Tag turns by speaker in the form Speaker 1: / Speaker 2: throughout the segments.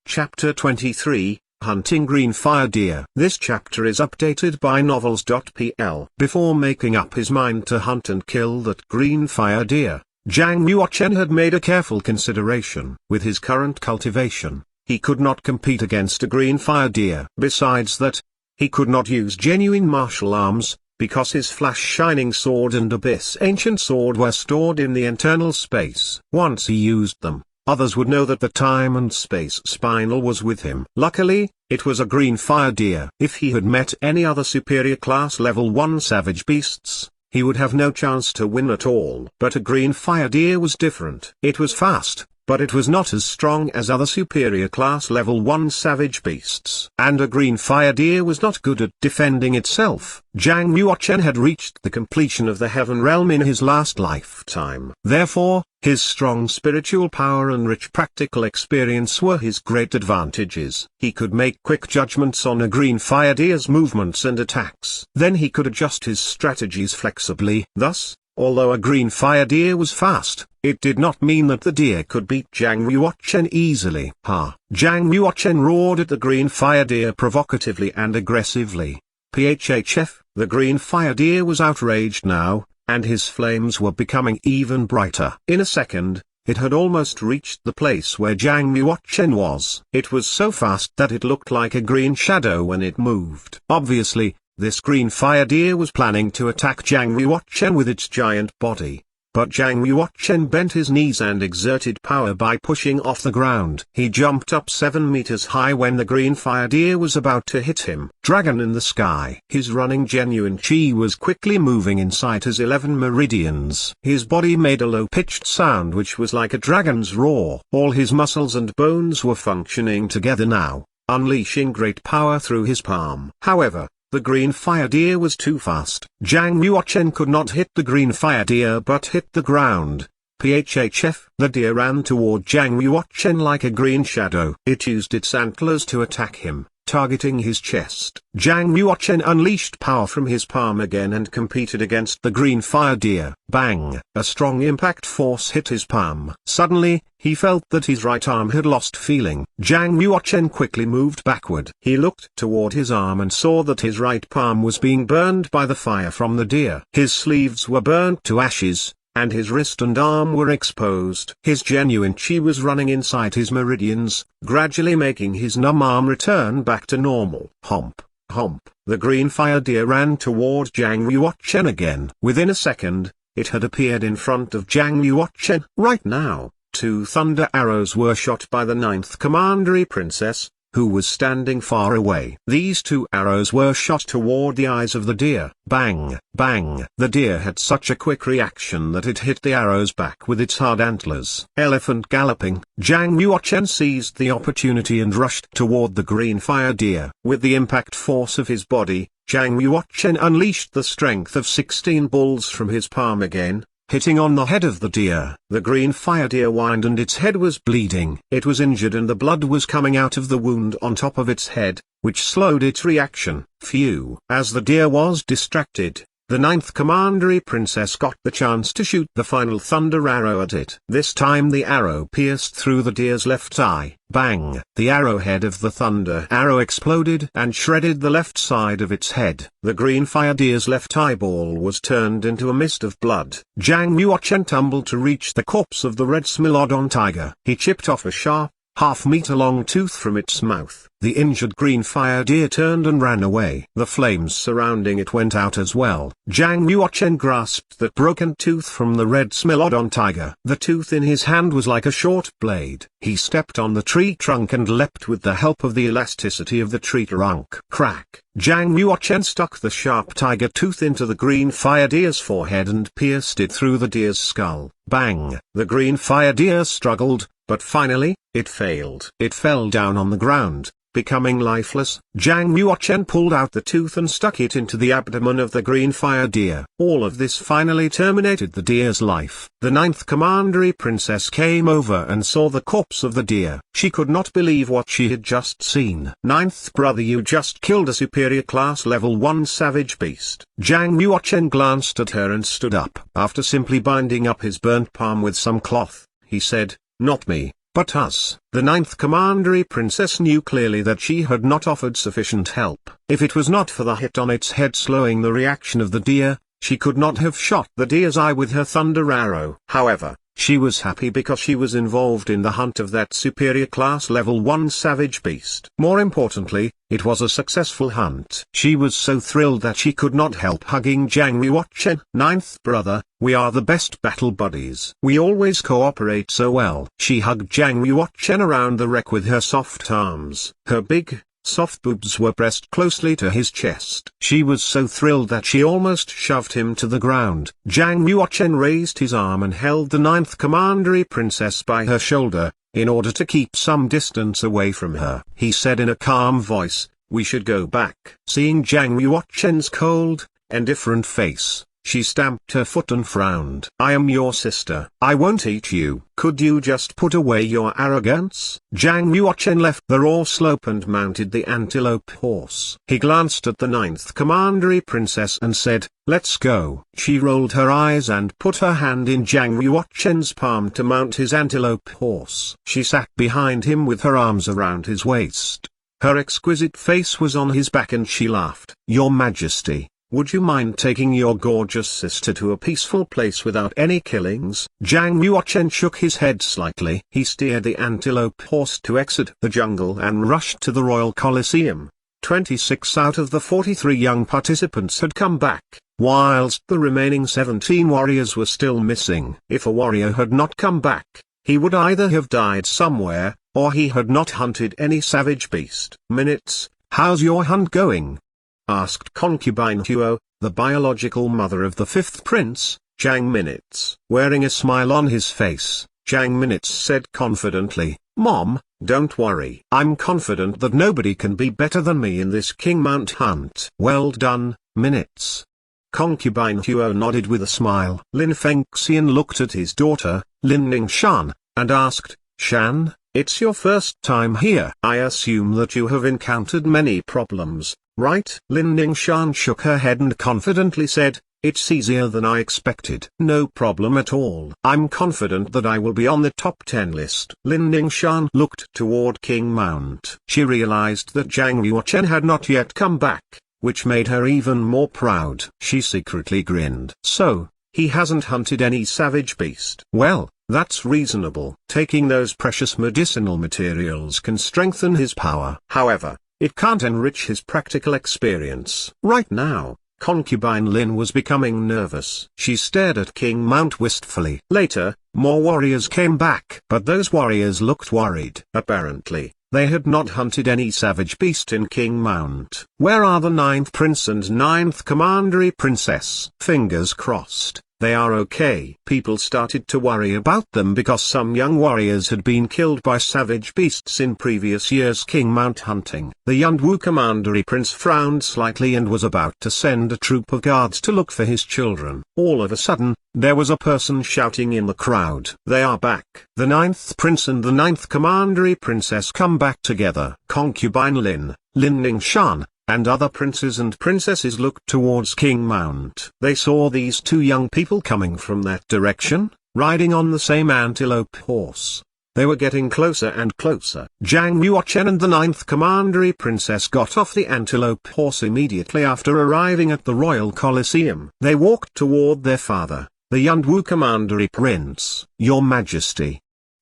Speaker 1: Chapter 23, Hunting Green Fire Deer. This chapter is updated by Novels.pl. Before making up his mind to hunt and kill that green fire deer, Zhang Yuochen had made a careful consideration. With his current cultivation, he could not compete against a green fire deer. Besides that, he could not use genuine martial arms, because his flash shining sword and abyss ancient sword were stored in the internal space. Once he used them, others would know that the time and space spinel was with him. Luckily, it was a green fire deer. If he had met any other superior class level 1 savage beasts, he would have no chance to win at all. But a green fire deer was different. It was fast, but it was not as strong as other superior class level 1 savage beasts. And a green fire deer was not good at defending itself. Zhang Yuochen had reached the completion of the heaven realm in his last lifetime. Therefore, his strong spiritual power and rich practical experience were his great advantages. He could make quick judgments on a green fire deer's movements and attacks. Then he could adjust his strategies flexibly. Thus, although a green fire deer was fast, it did not mean that the deer could beat Zhang Yuochen easily. Ha! Zhang Yuochen roared at the green fire deer provocatively and aggressively. Phff, the green fire deer was outraged now, and his flames were becoming even brighter. In a second, it had almost reached the place where Zhang Yuochen was. It was so fast that it looked like a green shadow when it moved. Obviously, this green fire deer was planning to attack Zhang Yuochen with its giant body. But Zhang Yuochen bent his knees and exerted power by pushing off the ground. He jumped up 7 meters high when the green fire deer was about to hit him. Dragon in the sky. His running genuine chi was quickly moving inside his 11 meridians. His body made a low-pitched sound which was like a dragon's roar. All his muscles and bones were functioning together now, unleashing great power through his palm. However, the green fire deer was too fast. Zhang Yuochen could not hit the green fire deer but hit the ground. Phff. The deer ran toward Zhang Yuochen like a green shadow. It used its antlers to attack him, targeting his chest. Zhang Yuochen unleashed power from his palm again and competed against the green fire deer. Bang! A strong impact force hit his palm. Suddenly, he felt that his right arm had lost feeling. Zhang Yuochen quickly moved backward. He looked toward his arm and saw that his right palm was being burned by the fire from the deer. His sleeves were burnt to ashes, and his wrist and arm were exposed. His genuine chi was running inside his meridians, gradually making his numb arm return back to normal. Hump, hump. The green fire deer ran toward Zhang Yuochen again. Within a second, it had appeared in front of Zhang Yuochen. Right now, 2 thunder arrows were shot by the 9th Commandery Princess, who was standing far away. These 2 arrows were shot toward the eyes of the deer. Bang! Bang! The deer had such a quick reaction that it hit the arrows back with its hard antlers. Elephant galloping. Zhang Yuochen seized the opportunity and rushed toward the green fire deer. With the impact force of his body, Zhang Yuochen unleashed the strength of 16 bulls from his palm again, hitting on the head of the deer. The green fire deer whined and its head was bleeding. It was injured and the blood was coming out of the wound on top of its head, which slowed its reaction. Phew! As the deer was distracted, the 9th Commandery Princess got the chance to shoot the final thunder arrow at it. This time the arrow pierced through the deer's left eye. Bang! The arrowhead of the thunder arrow exploded and shredded the left side of its head. The green fire deer's left eyeball was turned into a mist of blood. Zhang Yuochen tumbled to reach the corpse of the red Smilodon tiger. He chipped off a sharp, half-meter-long tooth from its mouth. The injured green fire deer turned and ran away. The flames surrounding it went out as well. Zhang Yuochen grasped that broken tooth from the red Smilodon tiger. The tooth in his hand was like a short blade. He stepped on the tree trunk and leapt with the help of the elasticity of the tree trunk. Crack! Zhang Yuochen stuck the sharp tiger tooth into the green fire deer's forehead and pierced it through the deer's skull. Bang! The green fire deer struggled, but finally, it failed. It fell down on the ground, becoming lifeless. Zhang Yuochen pulled out the tooth and stuck it into the abdomen of the green fire deer. All of this finally terminated the deer's life. The 9th Commandery Princess came over and saw the corpse of the deer. She could not believe what she had just seen. 9th brother, you just killed a superior class level 1 savage beast. Zhang Yuochen glanced at her and stood up. After simply binding up his burnt palm with some cloth, he said, "Not me. but the ninth commandery princess knew clearly that she had not offered sufficient help. If it was not for the hit on its head slowing the reaction of the deer, she could not have shot the deer's eye with her thunder arrow. However, she was happy because she was involved in the hunt of that superior class level 1 savage beast. More importantly, it was a successful hunt. She was so thrilled that she could not help hugging Zhang Yuochen. Ninth brother, we are the best battle buddies. We always cooperate so well. She hugged Zhang Yuochen around the neck with her soft arms. Her big, soft boobs were pressed closely to his chest. She was so thrilled that she almost shoved him to the ground. Zhang Yuochen raised his arm and held the ninth commandery princess by her shoulder, in order to keep some distance away from her. He said in a calm voice, "We should go back." Seeing Zhang Yuochen's cold, indifferent face, she stamped her foot and frowned. "I am your sister. I won't eat you. Could you just put away your arrogance?" Zhang Yuochen left the raw slope and mounted the antelope horse. He glanced at the ninth commandery princess and said, "Let's go." She rolled her eyes and put her hand in Zhang Yuochen's palm to mount his antelope horse. She sat behind him with her arms around his waist. Her exquisite face was on his back and she laughed. "Your Majesty, would you mind taking your gorgeous sister to a peaceful place without any killings?" Zhang Yuochen shook his head slightly. He steered the antelope horse to exit the jungle and rushed to the Royal Colosseum. 26 out of the 43 young participants had come back, whilst the remaining 17 warriors were still missing. If a warrior had not come back, he would either have died somewhere, or he had not hunted any savage beast. "Minutes, how's your hunt going?" asked concubine Huo, the biological mother of the fifth prince, Zhang Minutes. Wearing a smile on his face, Zhang Minutes said confidently, "Mom, don't worry. I'm confident that nobody can be better than me in this King Mount hunt." "Well done, Minutes." Concubine Huo nodded with a smile. Lin Fengxian looked at his daughter, Lin Ningshan, and asked, "Shan, it's your first time here. I assume that you have encountered many problems, right?" Lin Ningshan shook her head and confidently said, "It's easier than I expected." "No problem at all. I'm confident that I will be on the top 10 list." Lin Ningshan looked toward King Mount. She realized that Zhang Yuochen had not yet come back, which made her even more proud. She secretly grinned. "So, he hasn't hunted any savage beast. Well, that's reasonable. Taking those precious medicinal materials can strengthen his power. However, it can't enrich his practical experience." Right now, concubine Lin was becoming nervous. She stared at King Mount wistfully. Later, more warriors came back. But those warriors looked worried. Apparently, they had not hunted any savage beast in King Mount. "Where are the 9th prince and 9th commandery princess?" Fingers crossed, they are okay. People started to worry about them because some young warriors had been killed by savage beasts in previous years' King Mount hunting. The Yunwu commandery prince frowned slightly and was about to send a troop of guards to look for his children. All of a sudden, there was a person shouting in the crowd, "They are back! The 9th prince and the 9th commandery princess come back together." Concubine Lin, Lin Ningshan, and other princes and princesses looked towards King Mount. They saw these two young people coming from that direction, riding on the same antelope horse. They were getting closer and closer. Zhang Yuochen and the 9th commandery princess got off the antelope horse immediately after arriving at the Royal Colosseum. They walked toward their father, the Yunwu commandery prince. "Your Majesty,"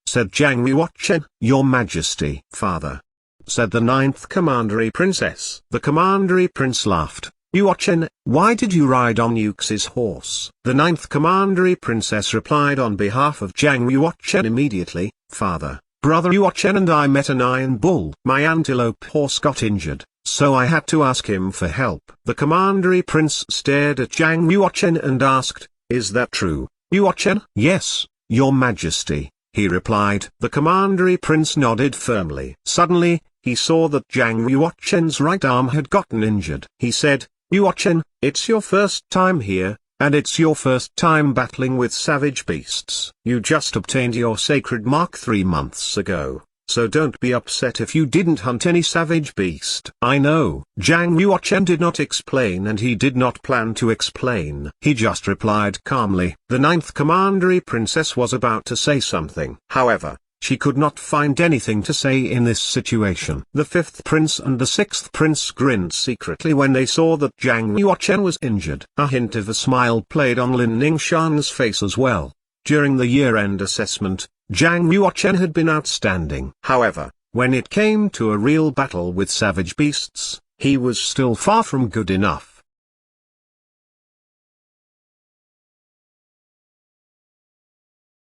Speaker 1: said Zhang Yuochen. "Your Majesty." "Father," said the 9th commandery princess. The commandery prince laughed. "Yuochen, why did you ride on Yuxi's horse?" The 9th commandery princess replied on behalf of Zhang Yuochen immediately, "Father, brother Yuochen and I met an iron bull. My antelope horse got injured, so I had to ask him for help." The commandery prince stared at Zhang Yuochen and asked, "Is that true, Yuochen?" "Yes, Your Majesty," he replied. The commandery prince nodded firmly. Suddenly, he saw that Zhang Yuochen's right arm had gotten injured. He said, "Yuochen, it's your first time here, and it's your first time battling with savage beasts. You just obtained your sacred mark 3 months ago, so don't be upset if you didn't hunt any savage beast." "I know." Zhang Yuochen did not explain and he did not plan to explain. He just replied calmly. The 9th commandery princess was about to say something. However, She could not find anything to say in this situation. The fifth prince and the sixth prince grinned secretly when they saw that Zhang Yuochen was injured. A hint of a smile played on Lin Ningshan's face as well. During the year-end assessment, Zhang Yuochen had been outstanding. However, when it came to a real battle with savage beasts, he was still far from good enough.